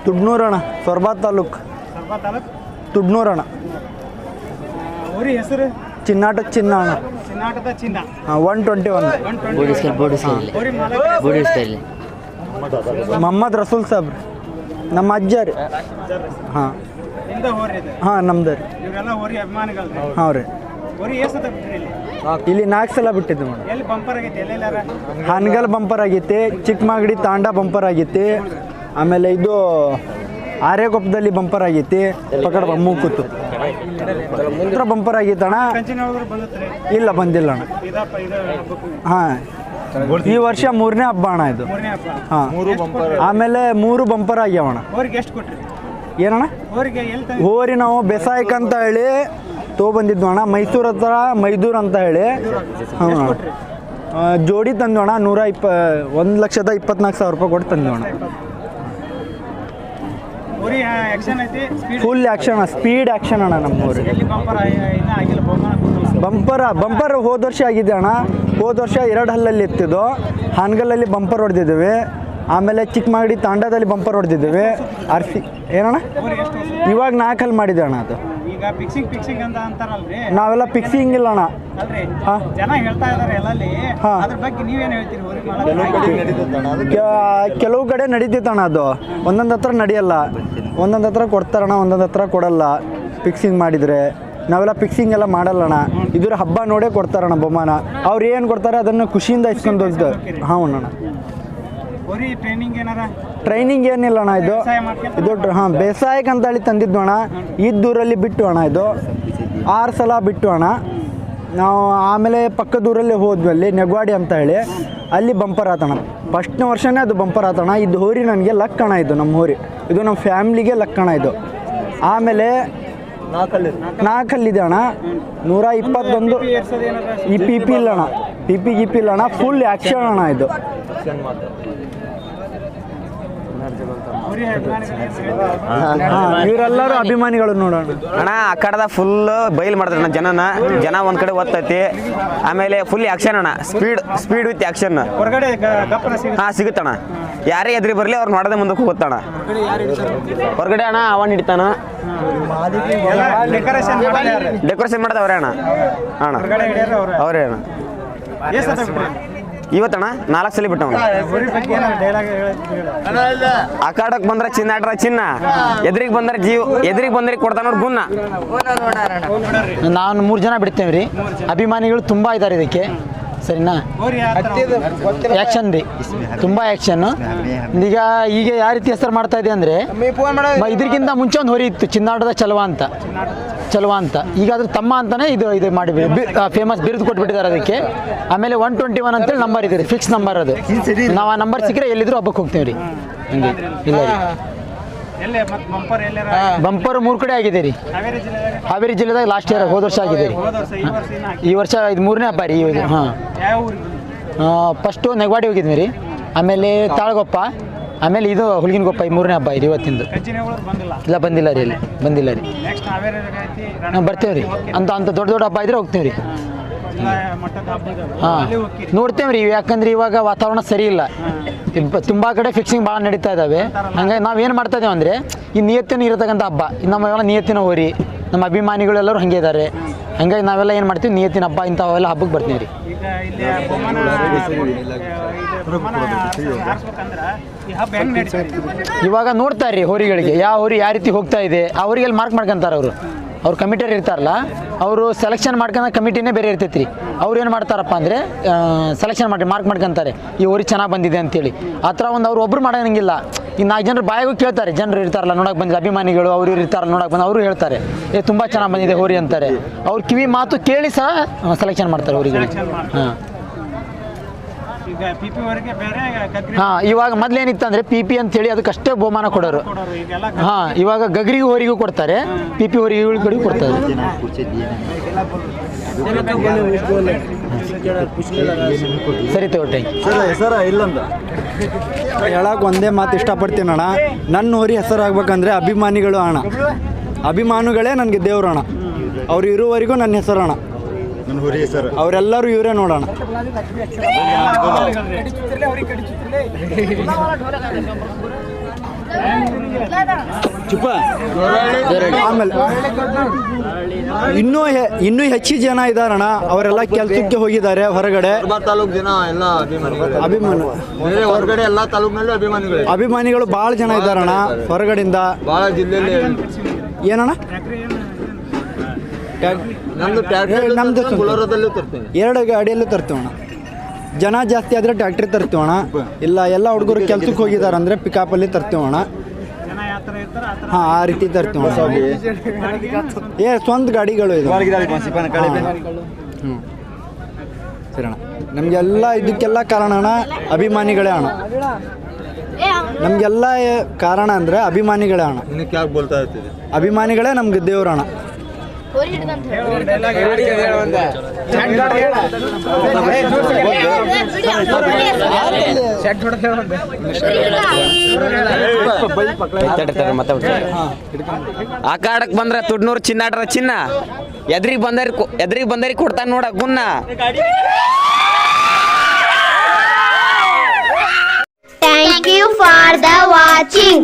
ತುಡ್ನೂರು ಅಣ್ಣ, ಸೊರಬ ತಾಲೂಕು. ತುಡ್ನೂರು ಅಣ್ಣ. ಊರಿ ಹೆಸರು ಚಿನ್ನಾಟದ ಚಿನ್ನ ಅಣ್ಣ. ಚಿನ್ನಾಟದ ಚಿನ್ನ. 121. ಮೊಹಮ್ಮದ್ ರಸೂಲ್ ಸಾಬ್ ರೀ, ನಮ್ಮ ಅಜ್ಜ ರೀ. ಹಾಂ ಹಾಂ ನಮ್ದು ರೀ. ಹಾಂ ರೀ. ಇಲ್ಲಿ 4 ಸಲ ಬಿಟ್ಟಿದ್ದು ಮೇಡಮ್. ಹಾನಗಲ್ ಬಂಪರ್ ಆಗೈತಿ, ಚಿಕ್ಕಮಾಗಡಿ ತಾಂಡ ಬಂಪರ್ ಆಗೈತಿ, ಆಮೇಲೆ ಇದು ಆರ್ಯಗೊಪ್ಪದಲ್ಲಿ ಬಂಪರ್ ಆಗೈತಿ, ಪಕಡ ಮೂಕುತ್ತು ಬಂಪರ್ ಆಗೈತೆ ಅಣ್ಣ. ಇಲ್ಲ ಬಂದಿಲ್ಲ ಅಣ್ಣ. ಹಾಂ ಈ ವರ್ಷ 3ನೇ ಹಬ್ಬ ಅಣ್ಣ ಇದು. ಹಾಂ ಆಮೇಲೆ 3 ಬಂಪರ್ ಆಗ್ಯಾವಣ್ಣ. ಏನಣ್ಣ ಹೋರಿ ನಾವು ಬೆಸಾಯಕ್ ಹೇಳಿ ತೊಗೊಂಬಂದಿದ್ವು ಅಣ್ಣ, ಮೈಸೂರು ಹತ್ರ ಮೈದೂರು ಅಂತ ಹೇಳಿ. ಹಾಂ ಜೋಡಿ ತಂದು ಅಣ್ಣ, 1,24,000 ರೂಪಾಯಿ ಕೊಟ್ಟು ತಂದು ಅಣ್ಣ. ಫುಲ್ ಆ್ಯಕ್ಷನ್, ಸ್ಪೀಡ್ ಆ್ಯಕ್ಷನ್ ಅಣ್ಣ ನಮ್ಮ ಊರಿಗೆ. ಬಂಪರ್ ಹೋದ ವರ್ಷ ಆಗಿದೆ ಅಣ್ಣ. ಹೋದ ವರ್ಷ 2 ಹಲ್ಲಲ್ಲಿ ಎತ್ತಿದ್ದು, ಹಾನಗಲ್ಲಲ್ಲಿ ಬಂಪರ್ ಹೊಡೆದಿದ್ದೀವಿ, ಆಮೇಲೆ ಚಿಕ್ಕಮಾಗಡಿ ತಾಂಡದಲ್ಲಿ ಬಂಪರ್ ಹೊಡೆದಿದ್ದೀವಿ. ಏನಣ್ಣ ಇವಾಗ 4 ಹಲ್ ಮಾಡಿದೆ ಅಣ್ಣ. ಅದು ನಾವೆಲ್ಲ ಫಿಕ್ಸಿಂಗ್ ಇಲ್ಲ ಅಣ್ಣ. ಕೆಲವು ಕಡೆ ನಡೀತೈತಣ್ಣ, ಅದು ಒಂದೊಂದು ಹತ್ರ ನಡೆಯಲ್ಲ, ಒಂದೊಂದು ಹತ್ರ ಕೊಡ್ತಾರಣ್ಣ, ಒಂದೊಂದು ಹತ್ರ ಕೊಡಲ್ಲ. ಫಿಕ್ಸಿಂಗ್ ಮಾಡಿದರೆ ನಾವೆಲ್ಲ ಫಿಕ್ಸಿಂಗ್ ಎಲ್ಲ ಮಾಡಲ್ಲಣ್ಣ. ಇದ್ರ ಹಬ್ಬ ನೋಡೇ ಕೊಡ್ತಾರಣ್ಣ ಬಹುಮಾನ. ಅವ್ರು ಏನು ಕೊಡ್ತಾರೆ ಅದನ್ನು ಖುಷಿಯಿಂದ ಇಸ್ಕೊಂಡು ಹೋಗ್ದು. ಹಾಂ ಅಣ್ಣ. ಟ್ರೈನಿಂಗ್ ಏನಿಲ್ಲ ಅಣ್ಣ, ಇದು ಹಾಂ ಬೇಸಾಯಕ್ಕೆ ಅಂತ ಹೇಳಿ ತಂದಿದ್ದು ಅಣ್ಣ. ಇದ್ದೂರಲ್ಲಿ ಬಿಟ್ಟು ಅಣ್ಣ, ಇದು 6 ಸಲ ಬಿಟ್ಟು ಅಣ್ಣ ನಾವು. ಆಮೇಲೆ ಪಕ್ಕದೂರಲ್ಲಿ ಹೋದ್ವಿ, ಅಲ್ಲಿ ನೆಗವಾಡಿ ಅಂತ ಹೇಳಿ, ಅಲ್ಲಿ ಬಂಪರ್ ಆತಣ್ಣ. ಫಸ್ಟ್ನೇ ವರ್ಷನೇ ಅದು ಬಂಪರ್ ಆತಣ್ಣ. ಇದು ಹೋರಿ ನನಗೆ ಲಕ್ ಅಣ್ಣ, ಇದು ನಮ್ಮ ಹೋರಿ, ಇದು ನಮ್ಮ ಫ್ಯಾಮ್ಲಿಗೆ ಲಕ್ ಅಣ್ಣ ಇದು. ಆಮೇಲೆ 4 ಹಲ್ಲಿದೆ ಅಣ್ಣ, 121. ಈ ಪಿ ಇಲ್ಲ ಅಣ್ಣ, ಪಿ ಇಲ್ಲ ಅಣ್ಣ, ಫುಲ್ ಆ್ಯಕ್ಷನ್ ಅಣ್ಣ ಇದು. ಇವರೆಲ್ಲರೂ ಅಭಿಮಾನಿಗಳು ನೋಡೋಣ ಅಣ್ಣ. ಆ ಕಡೆದ ಫುಲ್ ಬೈಲ್ ಮಾಡ್ತಾರೆ ಜನ ಒಂದ್ ಕಡೆ ಓದ್ತೈತಿ. ಆಮೇಲೆ ಫುಲ್ ಆಕ್ಷನ್ ಅಣ್ಣ, ಸ್ಪೀಡ್ ವಿತ್ ಆಕ್ಷನ್. ಹಾ ಸಿಗುತ್ತಣ್ಣ. ಯಾರೇ ಎದ್ರಿ ಬರ್ಲಿ ಅವ್ರು ನೋಡದೆ ಮುಂದಕ್ಕೆ ಹೋಗ್ತಾಣ. ಹೊರಗಡೆ ಅಣ್ಣ ಅವನ್ ಹಿಡಿತಾನ, ಡೆಕೋರೇಷನ್ ಮಾಡೋದು ಅವರೇ ಅಣ್ಣ. ಅವರೇ ಅಣ್ಣ. ಇವತ್ತಣ್ಣ 4 ಸಲ ಬಿಟ್ಟವಣ್ಣ. ಆ ಕಾಡಕ್ಕೆ ಬಂದ್ರೆ ಚಿನ್ನ, ಎದುರಿಗೆ ಬಂದ್ರೆ ಕೊಡ್ತಾನ ನೋಡಿ ಗುನ್ನ. ನಾನು 3 ಜನ ಬಿಡ್ತೇವೆ ರೀ. ಅಭಿಮಾನಿಗಳು ತುಂಬ ಇದ್ದಾರೆ ಇದಕ್ಕೆ, ಸರಿನಾ? ಆ್ಯಕ್ಷನ್ ರೀ, ತುಂಬ ಆ್ಯಕ್ಷನ್. ಈಗ ಯಾವ ರೀತಿ ಹೆಸರು ಮಾಡ್ತಾ ಇದೆ ಅಂದರೆ, ಇದಕ್ಕಿಂತ ಮುಂಚೆ ಒಂದು ಹೊರಿ ಇತ್ತು, ಚಿನ್ನಾಟದ ಚಲುವ ಅಂತ. ಈಗ ಅದ್ರ ತಮ್ಮ ಅಂತಾನೆ ಇದು ಮಾಡಿ ಫೇಮಸ್ ಬಿರುದು ಕೊಟ್ಬಿಟ್ಟಿದ್ದಾರೆ ಅದಕ್ಕೆ. ಆಮೇಲೆ 121 ಅಂತೇಳಿ ನಂಬರ್ ಇದೆ ರೀ, ಫಿಕ್ಸ್ ನಂಬರ್ ಅದು. ನಾವು ಆ ನಂಬರ್ ಸಿಕ್ಕರೆ ಎಲ್ಲಿದ್ರು ಹಬ್ಬಕ್ಕೆ ಹೋಗ್ತೀವಿ ರೀ. ಹಂಗೆ ಇಲ್ಲ ರೀ. ಬಂಪರ್ 3 ಕಡೆ ಆಗಿದೆ ರೀ. ಹಾವೇರಿ ಜಿಲ್ಲೆದಾಗ ಲಾಸ್ಟ್ ಇಯರ್ ಹೋದ ವರ್ಷ ಆಗಿದೆ ರೀ. ಈ ವರ್ಷ ಇದು 3ನೇ ಹಬ್ಬ ರೀ. ಹಾಂ ಫಸ್ಟು ನೆಗವಾಡಿ ಹೋಗಿದ್ವಿ ರೀ, ಆಮೇಲೆ ತಾಳಗೊಪ್ಪ, ಆಮೇಲೆ ಇದು ಹುಲ್ಗಿನಗೊಪ್ಪ. ಈ 3ನೇ ಹಬ್ಬ ಇದು ಇವತ್ತಿಂದು. ಇಲ್ಲ ಬಂದಿಲ್ಲ ರೀ, ಇಲ್ಲಿ ಬಂದಿಲ್ಲ ರೀ. ಬರ್ತೇವೆ ರೀ. ಅಂತ ದೊಡ್ಡ ಹಬ್ಬ ಇದ್ರೆ ಹೋಗ್ತೀವಿ ರೀ. ಹಾಂ ನೋಡ್ತೇವೆ ರೀ. ಯಾಕಂದ್ರೆ ಇವಾಗ ವಾತಾವರಣ ಸರಿ ಇಲ್ಲ, ತುಂಬ ಕಡೆ ಫಿಕ್ಸಿಂಗ್ ಭಾಳ ನಡೀತಾ ಇದ್ದಾವೆ. ಹಂಗಾಗಿ ನಾವೇನು ಮಾಡ್ತಾ ಇದ್ದೇವೆ ಅಂದರೆ, ಈ ನಿಯತ್ತಿನ ಇರತಕ್ಕಂಥ ಹಬ್ಬ, ನಮ್ಮೆಲ್ಲ ನಿಯತ್ತಿನ ಹೋರಿ, ನಮ್ಮ ಅಭಿಮಾನಿಗಳೆಲ್ಲರೂ ಹಾಗೆ ಇದ್ದಾರೆ. ಹಂಗಾಗಿ ನಾವೆಲ್ಲ ಏನು ಮಾಡ್ತೀವಿ, ನಿಯತ್ತಿನ ಹಬ್ಬ ಇಂಥವೆಲ್ಲ ಹಬ್ಬಕ್ಕೆ ಬರ್ತೀವಿ ರೀ. ಇವಾಗ ನೋಡ್ತಾರೆ ರೀ ಹೋರಿಗಳಿಗೆ, ಯಾವ ಹೋರಿ ಯಾವ ರೀತಿ ಹೋಗ್ತಾ ಇದೆ, ಆ ಹೋರಿಗೆಲ್ಲಿ ಮಾರ್ಕ್ ಮಾಡ್ಕೊಂತಾರೆ ಅವ್ರು ಕಮಿಟಿಯರ್ ಇರ್ತಾರಲ್ಲ, ಅವರು ಸೆಲೆಕ್ಷನ್ ಮಾಡ್ಕೊಂಡ ಕಮಿಟಿನೇ ಬೇರೆ ಇರ್ತೈತಿ ರೀ. ಅವ್ರು ಏನು ಮಾಡ್ತಾರಪ್ಪ ಅಂದರೆ, ಸೆಲೆಕ್ಷನ್ ಮಾಡಿ ಮಾರ್ಕ್ ಮಾಡ್ಕೊಂತಾರೆ, ಈ ಹೋರಿ ಚೆನ್ನಾಗಿ ಬಂದಿದೆ ಅಂತೇಳಿ. ಆ ಥರ ಒಂದು ಅವ್ರು ಒಬ್ಬರು ಮಾಡೋಂಗಿಲ್ಲ. ಈಗ 4 ಜನರು ಬಾಯಿಗೂ ಕೇಳ್ತಾರೆ, ಜನರು ಇರ್ತಾರಲ್ಲ ನೋಡೋಕೆ ಬಂದಿದೆ, ಅಭಿಮಾನಿಗಳು ಅವರು ಇರ್ತಾರಲ್ಲ ನೋಡೋಕೆ ಬಂದು, ಅವರು ಹೇಳ್ತಾರೆ ತುಂಬ ಚೆನ್ನಾಗಿ ಬಂದಿದೆ ಹೋರಿ ಅಂತಾರೆ. ಅವ್ರ ಕಿವಿ ಮಾತು ಕೇಳಿ ಸಹ ಸೆಲೆಕ್ಷನ್ ಮಾಡ್ತಾರೆ ಹೋರಿಗಳಿಗೆ. ಹಾಂ ಹಾಂ ಇವಾಗ ಮೊದಲೇನಿತ್ತಂದರೆ PP ಅಂತೇಳಿ ಅದಕ್ಕಷ್ಟೇ ಬಹುಮಾನ ಕೊಡೋರು. ಹಾಂ ಇವಾಗ ಗಗ್ರಿಗೂ ಹೋರಿಗೂ ಕೊಡ್ತಾರೆ, PP ಹೋರಿಗೂ ಕೊಡ್ತಾರೆ. ಸರಿ ತಗೊಳ್ಳಿ. ಹೆಸರ ಇಲ್ಲಂದ ಹೇಳಕ್ಕೆ ಒಂದೇ ಮಾತು ಇಷ್ಟಪಡ್ತೀನಿ ಅಣ್ಣ. ನನ್ನ ಹೋರಿ ಹೆಸರಾಗಬೇಕಂದ್ರೆ ಅಭಿಮಾನಿಗಳು ಅಣ್ಣ, ಅಭಿಮಾನಿಗಳೇ ನನಗೆ ದೇವ್ರು ಅಣ್ಣ. ಅವ್ರು ಇರುವವರೆಗೂ ನನ್ನ ಹೆಸರು ಅಣ್ಣ. ಅವರೆಲ್ಲರೂ ಇವರೇ ನೋಡೋಣ. ಆಮೇಲೆ ಇನ್ನೂ ಹೆಚ್ಚು ಜನ ಇದಾರಣ್ಣ, ಅವರೆಲ್ಲ ಕೆಲಸಕ್ಕೆ ಹೋಗಿದ್ದಾರೆ ಹೊರಗಡೆ. ತಾಲೂಕು ಜನ ಎಲ್ಲ ಅಭಿಮಾನಿ ಬೇರೆ ಹೊರಗಡೆ ಎಲ್ಲ ತಾಲೂಕಿನಲ್ಲೂ ಅಭಿಮಾನಿಗಳು ಅಭಿಮಾನಿಗಳು ಭಾಳ ಜನ ಇದ್ದಾರಣ್ಣ ಹೊರಗಡೆಯಿಂದ. ಭಾಳ ಜಿಲ್ಲೆಯಲ್ಲಿ ಏನಣ್ಣ ನಮ್ದು ನಮ್ದು ಸ್ವಂತ. ಬುಲೋರದಲ್ಲೂ ತರ್ತೀನಿ. 2 ಗಾಡಿಯಲ್ಲೂ ತರ್ತೀವಣ್ಣ. ಜನ ಜಾಸ್ತಿ ಆದರೆ ಟ್ಯಾಕ್ಟ್ರಿ ತರ್ತೀವಣ್ಣ. ಇಲ್ಲ ಎಲ್ಲ ಹುಡುಗರು ಕೆಲ್ಸಕ್ಕೆ ಹೋಗಿದ್ದಾರೆ ಅಂದರೆ ಪಿಕಪ್ಪಲ್ಲಿ ತರ್ತೀವಣ್ಣ. ಹಾಂ, ಆ ರೀತಿ ತರ್ತೀವಣ್ಣ. ಸ್ವಂತ ಗಾಡಿಗಳು ಇದು. ಹ್ಞೂ ಸರಿ ಅಣ್ಣ. ನಮಗೆಲ್ಲ ಇದಕ್ಕೆಲ್ಲ ಕಾರಣ ಅಣ್ಣ ಅಭಿಮಾನಿಗಳೇ ಅಣ್ಣ. ನಮಗೆಲ್ಲ ಕಾರಣ ಅಂದರೆ ಅಭಿಮಾನಿಗಳೇ ಅಣ್ಣ. ಇನ್ನಕ್ಕೆ ಯಾಕೆ ಬೋಲ್ತಾ ಇರ್ತೀವಿ? ಅಭಿಮಾನಿಗಳೇ ನಮ್ಗೆ ದೇವ್ರಣ್ಣ. ಆ ಕಾಡಕ್ ಬಂದ್ರ ತುಡ್ನೂರು ಚಿನ್ನಾಡ್ರ ಚಿನ್ನ, ಎದ್ರಿಗೆ ಬಂದರಿ ಕೊಡ್ತಾನ ನೋಡ ಗುನ್ನ. Thank you for the watching.